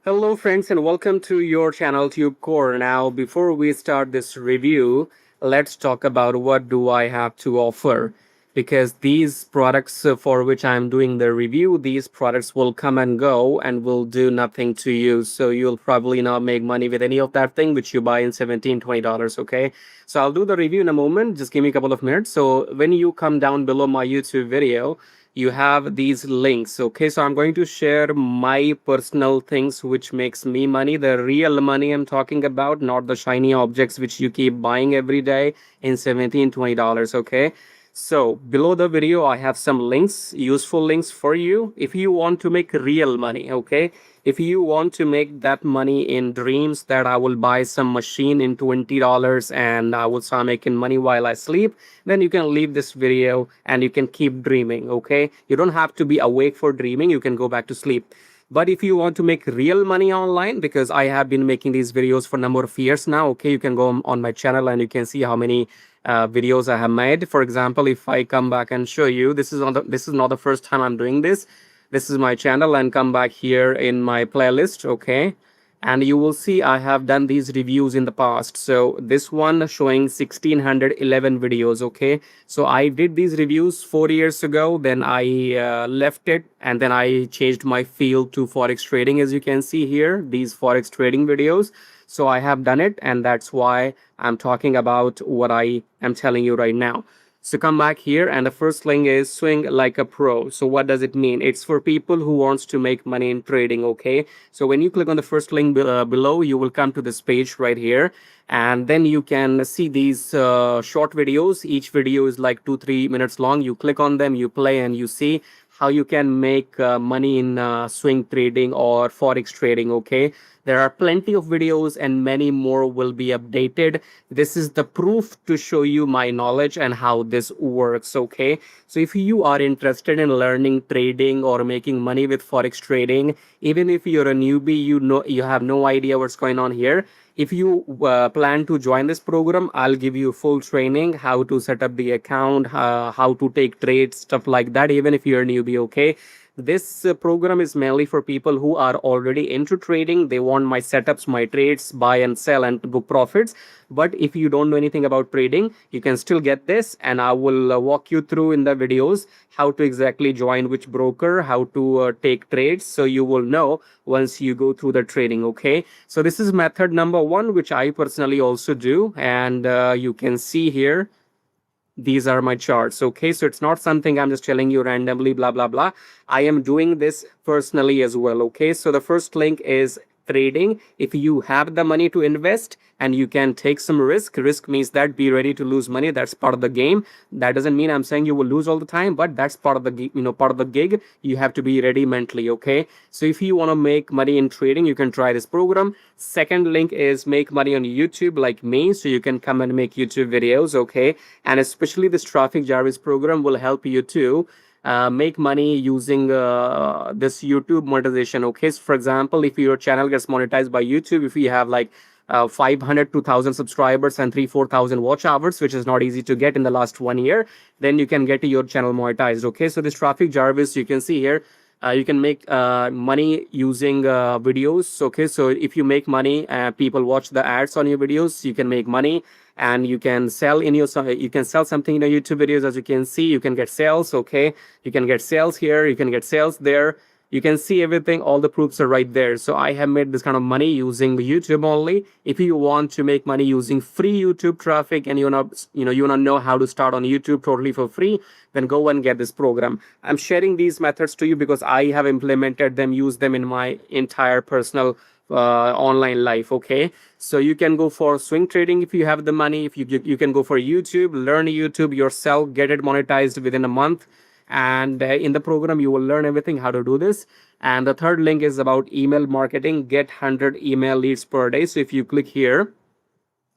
Hello, friends, and welcome to your channel TubeCore. Now, before we start this review, let's talk about what do I have to offer. Because these products for which I'm doing the review, these products will come and go and will do nothing to you. So you'll probably not make money with any of that thing which you buy in $17, $20. Okay. So I'll do the review in a moment. Just give me a couple of minutes. So when you come down below my YouTube video, you have these links. Okay, so I'm going to share my personal things which makes me money, the real money I'm talking about, not the shiny objects which you keep buying every day in $17 $20. Okay, so below the video I have some links, useful links for you if you want to make real money. Okay, if you want to make that money in dreams that I will buy some machine in $20 and I will start making money while I sleep, then you can leave this video and you can keep dreaming. Okay, you don't have to be awake for dreaming, you can go back to sleep. But if you want to make real money online, because I have been making these videos for a number of years now, okay, you can go on my channel and you can see how many videos I have made. For example, if I come back and show you, this is not the first time I'm doing this. This is my channel, and come back here in my playlist. Okay, and you will see I have done these reviews in the past. So this one showing 1611 videos. Okay, so I did these reviews 4 years ago, then I left it, and then I changed my field to forex trading. As you can see here, these forex trading videos, so I have done it, and that's why I'm talking about what I am telling you right now. So come back here, and the first link is swing like a pro. So what does it mean? It's for people who wants to make money in trading. Okay, so when you click on the first link below, you will come to this page right here, and then you can see these short videos. Each video is like 2 3 minutes long. You click on them, you play, and you see how you can make money in swing trading or forex trading. Okay, there are plenty of videos and many more will be updated. This is the proof to show you my knowledge and how this works. Okay, so if you are interested in learning trading or making money with forex trading, even if you're a newbie, you have no idea what's going on here, if you plan to join this program, I'll give you full training, how to set up the account, how to take trades, stuff like that, even if you're a newbie. Okay, this program is mainly for people who are already into trading. They want my setups, my trades, buy and sell, and book profits. But if you don't know anything about trading, you can still get this, and I will walk you through in the videos how to exactly join which broker, how to take trades, so you will know once you go through the trading. Okay, so this is method number one, which I personally also do, and you can see here these are my charts. Okay, so it's not something I'm just telling you randomly, blah blah blah. I am doing this personally as well. Okay, so the first link is trading. If you have the money to invest and you can take some risk means that be ready to lose money. That's part of the game. That doesn't mean I'm saying you will lose all the time, but that's part of the part of the gig. You have to be ready mentally. Okay, so if you want to make money in trading, you can try this program. Second link is make money on YouTube like me, so you can come and make YouTube videos. Okay, and especially this traffic Jarvis program will help you to make money using this YouTube monetization. Okay, so for example, if your channel gets monetized by YouTube, if you have like 500 to 1000 subscribers and 3 4,000 watch hours, which is not easy to get in the last 1 year, then you can get your channel monetized. Okay, so this traffic Jarvis, you can see here, you can make money using videos. Okay, so if you make money, people watch the ads on your videos, you can make money, and you can sell in your, you can sell something in your YouTube videos. As you can see, you can get sales. Okay, you can get sales here, you can get sales there. You can see everything, all the proofs are right there. So I have made this kind of money using YouTube only. If you want to make money using free YouTube traffic and you wanna know how to start on YouTube totally for free, then go and get this program. I'm sharing these methods to you because I have implemented them, used them in my entire personal online life. Okay, so you can go for swing trading if you have the money. If you can go for YouTube, learn YouTube yourself, get it monetized within a month, and in the program you will learn everything how to do this. And the third link is about email marketing, get 100 email leads per day. So if you click here,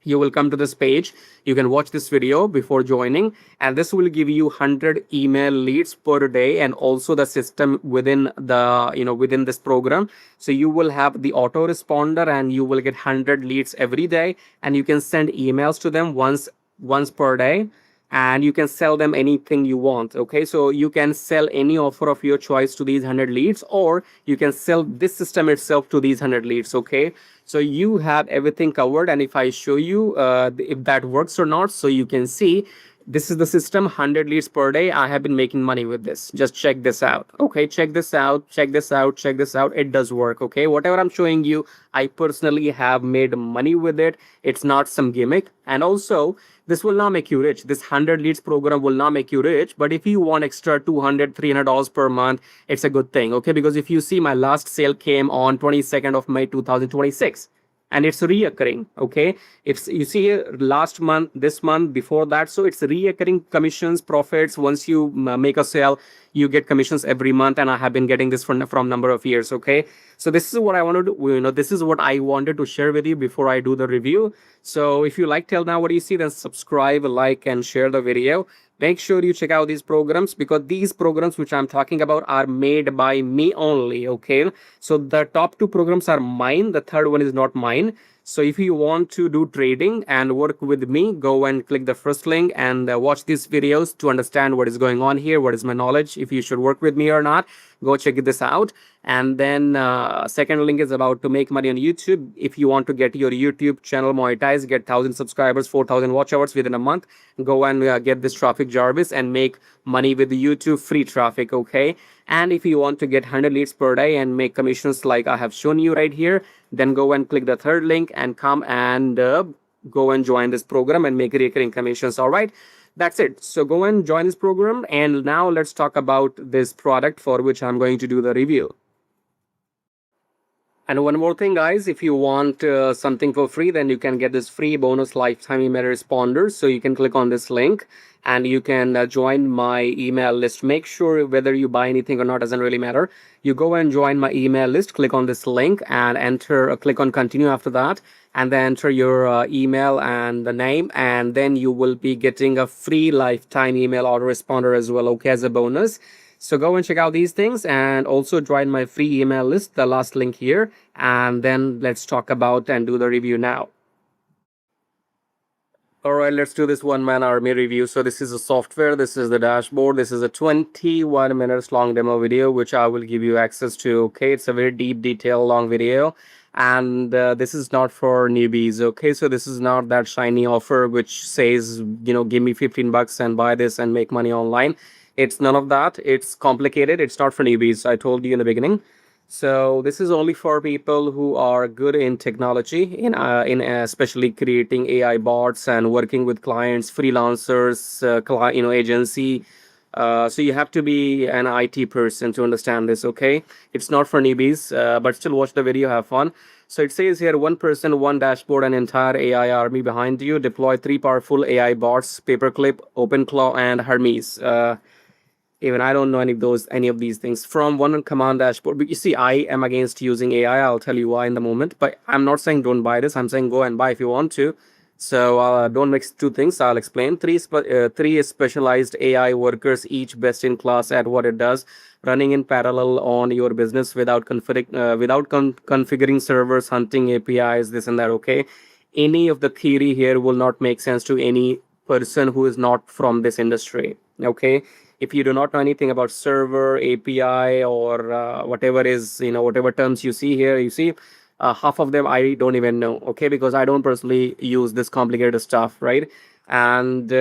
you will come to this page. You can watch this video before joining, and this will give you 100 email leads per day, and also the system within the within this program. So you will have the autoresponder, and you will get 100 leads every day, and you can send emails to them once per day. and you can sell them anything you want. Okay, so you can sell any offer of your choice to these 100 leads, or you can sell this system itself to these 100 leads. Okay, so you have everything covered, and if I show you if that works or not, so you can see this is the system. 100 leads per day, I have been making money with this. Just check this out. Okay, check this out, check this out, check this out. It does work. Okay, whatever I'm showing you, I personally have made money with it. It's not some gimmick. And also, this will not make you rich. This 100 leads program will not make you rich, but if you want extra 200 $300 per month, it's a good thing. Okay, because if you see, my last sale came on 22nd of May 2026, and it's reoccurring. Okay, it's, you see here, last month, this month, before that, so it's reoccurring commissions, profits. Once you make a sale, you get commissions every month, and I have been getting this from number of years. Okay, so this is what I wanted to, this is what I wanted to share with you before I do the review. So if you like till now what you see, then subscribe, like, and share the video. Make sure you check out these programs, because these programs which I'm talking about are made by me only. Okay, so the top two programs are mine, the third one is not mine. So if you want to do trading and work with me, go and click the first link and watch these videos to understand what is going on here, what is my knowledge, if you should work with me or not. Go check this out. And then second link is about to make money on YouTube. If you want to get your YouTube channel monetized, get 1,000 subscribers, 4,000 watch hours within a month, go and get this traffic Jarvis and make money with the YouTube free traffic. Okay, and if you want to get 100 leads per day and make commissions like I have shown you right here, then go and click the third link and come and go and join this program and make recurring commissions. All right, that's it. So go and join this program. And now let's talk about this product for which I'm going to do the review. And one more thing, guys, if you want something for free, then you can get this free bonus lifetime email responders. So you can click on this link and you can join my email list. Make sure whether you buy anything or not doesn't really matter. You go and join my email list, click on this link and enter, click on continue after that, and then enter your email and the name, and then you will be getting a free lifetime email autoresponder as well, okay, as a bonus. So go and check out these things and also join my free email list, the last link here. And then let's talk about and do the review now. All right, let's do this OneManArmy review. So this is a software, this is the dashboard, this is a 21 minutes long demo video, which I will give you access to. Okay, it's a very deep, detailed, long video. And this is not for newbies. Okay, so this is not that shiny offer which says, give me 15 bucks and buy this and make money online. It's none of that. It's complicated. It's not for newbies. I told you in the beginning. So this is only for people who are good in technology, in especially creating AI bots and working with clients, freelancers, agency. So you have to be an IT person to understand this. Okay, it's not for newbies, but still watch the video, have fun. So it says here, one person, one dashboard, an entire AI army behind you. Deploy 3 powerful AI bots: Paperclip, OpenClaw, and Hermes. Even I don't know any of these things from one command dashboard. But you see, I am against using AI. I'll tell you why in the moment. But I'm not saying don't buy this. I'm saying go and buy if you want to. So don't mix two things. I'll explain. Three specialized AI workers, each best in class at what it does, running in parallel on your business without configuring servers, hunting APIs, this and that. Okay, any of the theory here will not make sense to any person who is not from this industry. Okay, if you do not know anything about server, API, or whatever is, whatever terms you see here, you see half of them I don't even know. Okay, because I don't personally use this complicated stuff, right? And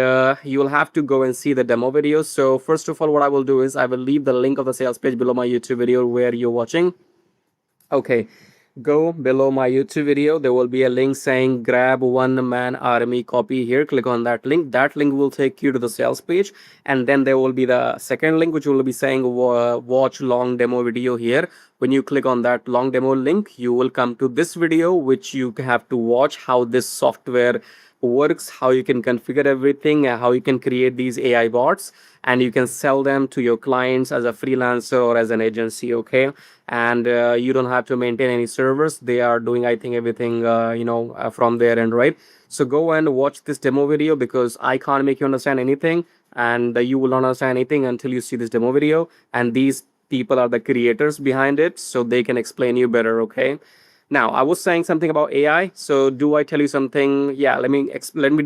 you will have to go and see the demo videos. So first of all, what I will do is I will leave the link of the sales page below my YouTube video where you're watching. Okay, go below my YouTube video. There will be a link saying grab OneManArmy copy here. Click on that link. That link will take you to the sales page. And then there will be the second link, which will be saying watch long demo video here. When you click on that long demo link, you will come to this video, which you have to watch how this software works, how you can configure everything, how you can create these AI bots, and you can sell them to your clients as a freelancer or as an agency. Okay, and you don't have to maintain any servers. They are doing, I think, everything from their end, right? So go and watch this demo video, because I can't make you understand anything, and you will not understand anything until you see this demo video. And these people are the creators behind it, so they can explain you better. Okay, Now, I was saying something about AI. So, do I tell you something? Yeah, let me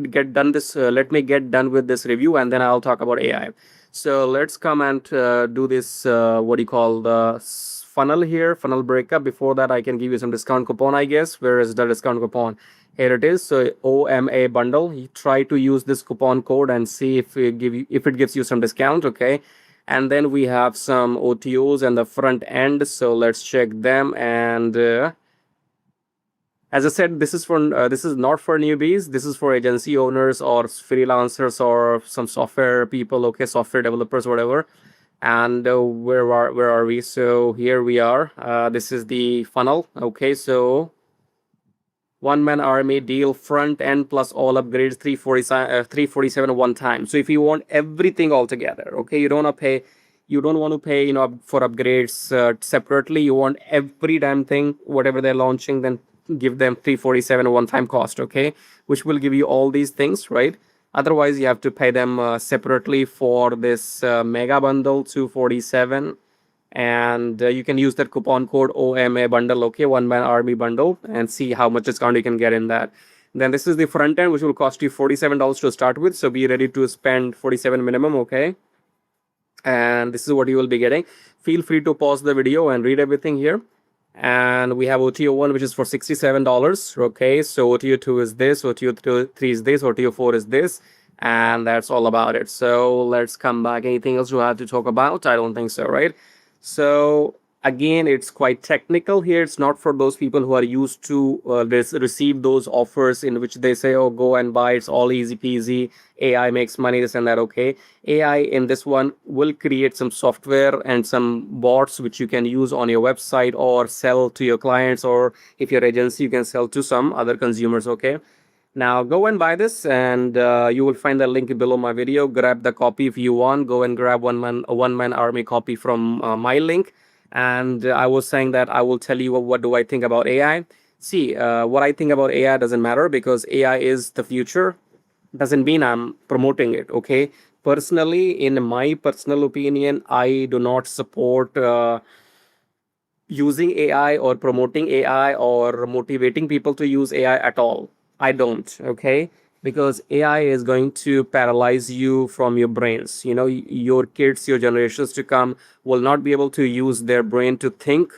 get done this. Let me get done with this review, and then I'll talk about AI. So, let's come and do this. What do you call the funnel here? Funnel breakup. Before that, I can give you some discount coupon, I guess. Where is the discount coupon? Here it is. So, OMA bundle. You try to use this coupon code and see if it gives you some discount. Okay. And then we have some OTOs and the front end. So let's check them. And as I said, this is not for newbies. This is for agency owners or freelancers or some software people, okay, software developers, whatever. And where are we? So here we are. This is the funnel. Okay, so one man army deal front end plus all upgrades 347 one time. So if you want everything all together, okay, you don't want to pay for upgrades separately. You want every damn thing whatever they're launching, then give them 347 one time cost, okay, which will give you all these things, right? Otherwise you have to pay them separately for this mega bundle 247. And you can use that coupon code OMA bundle, okay, one man army bundle, and see how much discount you can get in that. Then this is the front end, which will cost you $47 to start with, so be ready to spend 47 minimum, okay. And this is what you will be getting. Feel free to pause the video and read everything here. And we have OTO 1, which is for $67, okay. So OTO 2 is this, OTO 3 is this, OTO 4 is this, and that's all about it. So let's come back. Anything else you have to talk about? I don't think so, right? So again, it's quite technical here. It's not for those people who are used to receive those offers in which they say, oh, go and buy, it's all easy peasy, AI makes money, this and that. Okay, AI in this one will create some software and some bots which you can use on your website or sell to your clients, or if your agency, you can sell to some other consumers. Okay, now go and buy this, and you will find the link below my video. Grab the copy if you want. Go and grab one man army copy from my link. And I was saying that I will tell you what do I think about AI. See, what I think about AI doesn't matter, because AI is the future. Doesn't mean I'm promoting it. Okay. Personally, in my personal opinion, I do not support using AI or promoting AI or motivating people to use AI at all. I don't, okay? Because AI is going to paralyze you from your brains. Your kids, your generations to come will not be able to use their brain to think,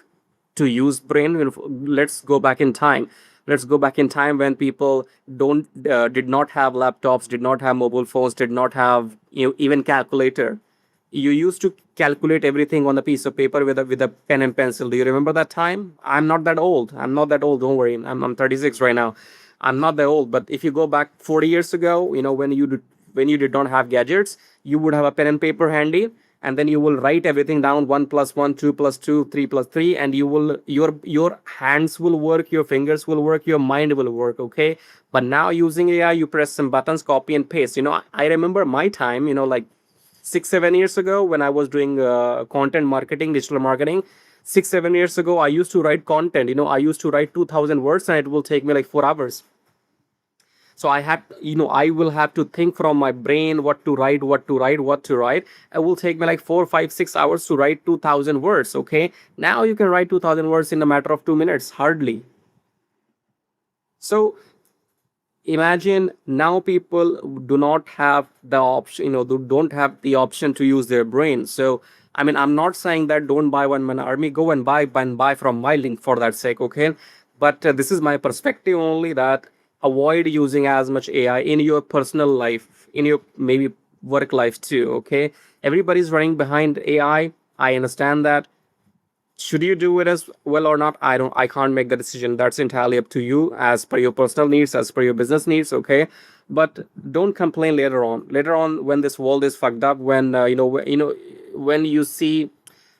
to use brain. Let's go back in time. Let's go back in time when people don't did not have laptops, did not have mobile phones, did not have even calculator. You used to calculate everything on a piece of paper with a pen and pencil. Do you remember that time? I'm not that old. I'm not that old. Don't worry. I'm 36 right now. I'm not that old. But if you go back 40 years ago, when you did not have gadgets, you would have a pen and paper handy, and then you will write everything down: 1 plus 1, 2 plus 2, 3 plus 3, and your hands will work, your fingers will work, your mind will work. Okay. But now using AI, you press some buttons, copy and paste. I remember my time. Like 6 7 years ago, when I was doing content marketing, digital marketing. 6 7 years ago, I used to write content. I used to write 2,000 words, and it will take me like 4 hours. So I will have to think from my brain what to write, what to write. It will take me like 4 5 6 hours to write 2,000 words. Okay, now you can write 2,000 words in a matter of 2 minutes, hardly. So imagine now people do not have the option, don't have the option to use their brain. So I'm not saying that don't buy one man army. Go and buy from my link for that sake, okay. But this is my perspective only, that avoid using as much AI in your personal life, in your maybe work life too, okay. Everybody's running behind AI. I understand that. Should you do it as well or not? I can't make the decision. That's entirely up to you, as per your personal needs, as per your business needs, okay. But don't complain later on when this world is fucked up, when when you see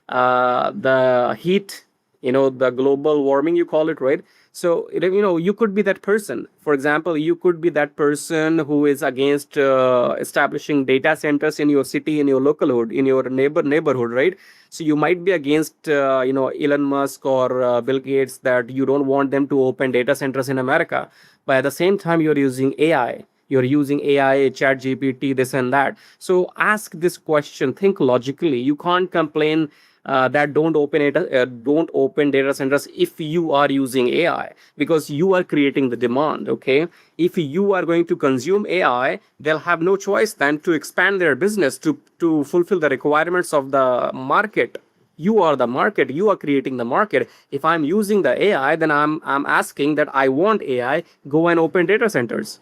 the heat, the global warming, you call it, right? So you could be that person. For example, you could be that person who is against establishing data centers in your city, in your local hood, in your neighborhood, right? So you might be against Elon Musk or Bill Gates, that you don't want them to open data centers in America. But at the same time, you're using AI. You're using AI, chat GPT, this and that. So ask this question, think logically. You can't complain that don't open data centers if you are using AI, because you are creating the demand. Okay, if you are going to consume AI, they'll have no choice than to expand their business to fulfill the requirements of the market. You are the market, you are creating the market. If I'm using the AI, then I'm asking that I want AI, go and open data centers.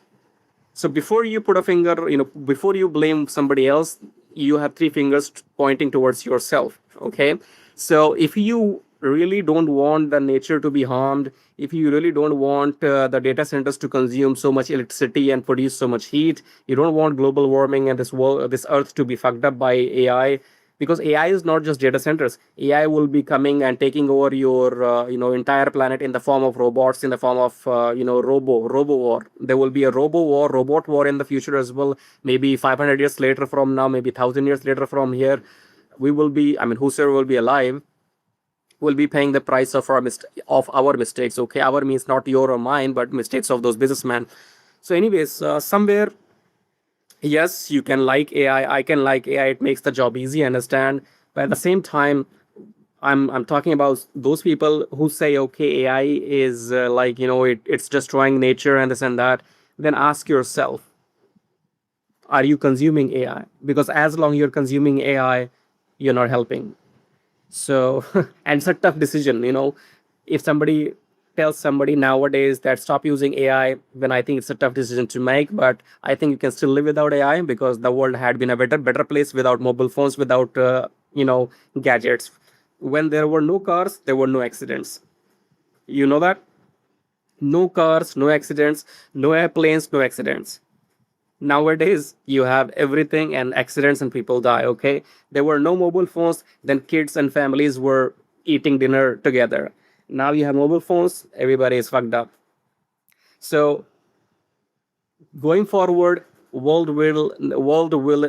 So before you put a finger, before you blame somebody else, you have three fingers pointing towards yourself. Okay. So if you really don't want the nature to be harmed, if you really don't want the data centers to consume so much electricity and produce so much heat, you don't want global warming and this earth to be fucked up by AI, because AI is not just data centers. AI will be coming and taking over your entire planet in the form of robots, in the form of robo war. There will be a robot war in the future as well. Maybe 500 years later from now, maybe 1,000 years later from here, we will be. I mean, whosoever will be alive will be paying the price of our mistakes. Okay, our means not your or mine, but mistakes of those businessmen. So, anyways, somewhere, yes, you can like AI, I can like AI, it makes the job easy, I understand. But at the same time, I'm talking about those people who say, okay, AI is it's destroying nature and this and that. Then ask yourself, are you consuming AI? Because as long you're consuming AI, you're not helping. So, and it's a tough decision, if somebody tells somebody nowadays that stop using AI, then I think it's a tough decision to make. But I think you can still live without AI, because the world had been a better place without mobile phones, without gadgets. When there were no cars, there were no accidents. You know that? No cars, no accidents, no airplanes, no accidents. Nowadays, you have everything and accidents and people die. Okay, there were no mobile phones, then kids and families were eating dinner together. Now you have mobile phones, everybody is fucked up. So going forward, world will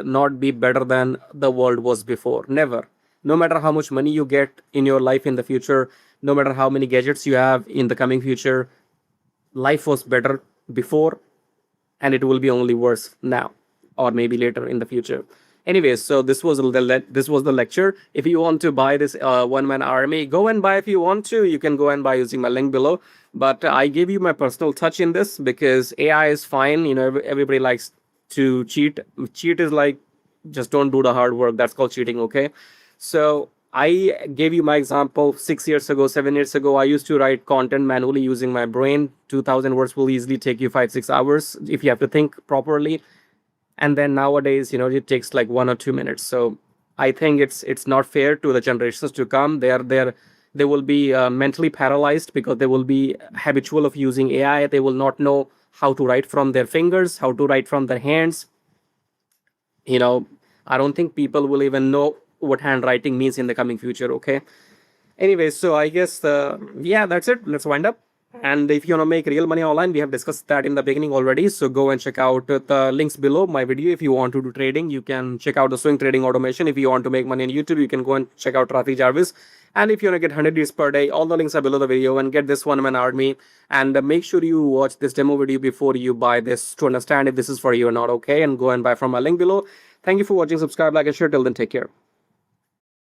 not be better than the world was before. Never. No matter how much money you get in your life in the future, no matter how many gadgets you have in the coming future, life was better before, and it will be only worse now, or maybe later in the future. Anyways, so this was the lecture. If you want to buy this one man army, go and buy. If you want to, you can go and buy using my link below. But I give you my personal touch in this, because AI is fine. Everybody likes to cheat. Cheat is like, just don't do the hard work. That's called cheating. Okay. So I gave you my example 6 years ago, 7 years ago. I used to write content manually using my brain. 2,000 words will easily take you 5-6 hours if you have to think properly. And then nowadays, it takes like 1 or 2 minutes. So I think it's not fair to the generations to come. They will be mentally paralyzed, because they will be habitual of using AI. They will not know how to write from their fingers, how to write from their hands. you know I don't think people will even know what handwriting means in the coming future. Okay. Anyway, so I guess yeah, that's it. Let's wind up. And if you want to make real money online, we have discussed that in the beginning already. So go and check out the links below my video. If you want to do trading, you can check out the swing trading automation. If you want to make money on YouTube, you can go and check out Rafi Jarvis. And if you want to get 100 views per day, all the links are below the video, and get this one man army. And make sure you watch this demo video before you buy this to understand if this is for you or not. Okay. And go and buy from my link below. Thank you for watching. Subscribe, like, and share. Till then, take care.